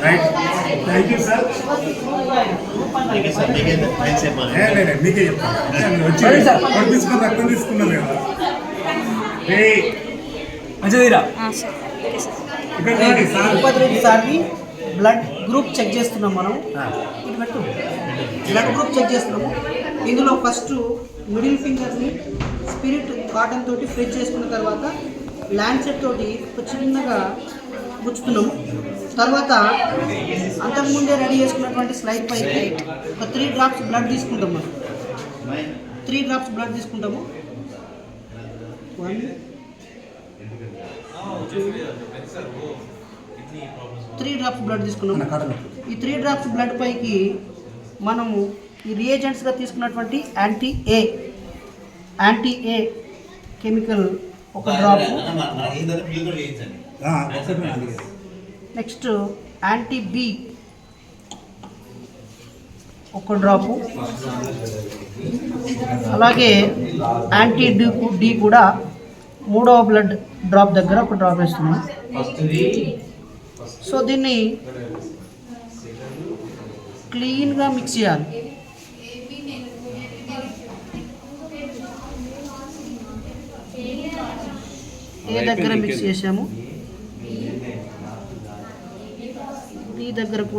Right, thank you sir. మీకే చెప్తాను, వచ్చి తీసుకుని రక్తం తీసుకున్నారు కదా. తిరుపతి సార్ని బ్లడ్ గ్రూప్ చెక్ చేస్తున్నాం మనం. బ్లడ్ గ్రూప్ చెక్ చేస్తున్నాము. ఇందులో ఫస్ట్ మిడిల్ ఫింగర్ని స్పిరిట్ కాటన్ తోటి ఫ్రెష్ చేసుకున్న తర్వాత ల్యాన్సెట్ తోటి ఒక చిన్నగా గుచ్చుతున్నాము. తర్వాత అంతకుముందే రెడీ చేసుకున్నటువంటి స్లైడ్ పైకి ఒక 3 డ్రాప్స్ బ్లడ్ తీసుకుంటాం. మనం 3 డ్రాప్స్ బ్లడ్ తీసుకుంటాము. 1 3 డ్రాప్స్ బ్లడ్ తీసుకున్నాము. ఈ 3 డ్రాప్స్ బ్లడ్ పైకి మనము ఈ రియేజెంట్స్గా తీసుకున్నటువంటి యాంటీ ఏ కెమికల్ ఒక డ్రాప్, నెక్స్ట్ యాంటీ బి ఒక డ్రాపు, అలాగే యాంటీ డి కూడా 3వ బ్లడ్ డ్రాప్ దగ్గర ఒక డ్రాప్ వేస్తున్నాం. సో దీన్ని క్లీన్గా మిక్స్ చేయాలి. ఏ దగ్గర మిక్స్ చేసాము, ఈ దగ్గర కూడా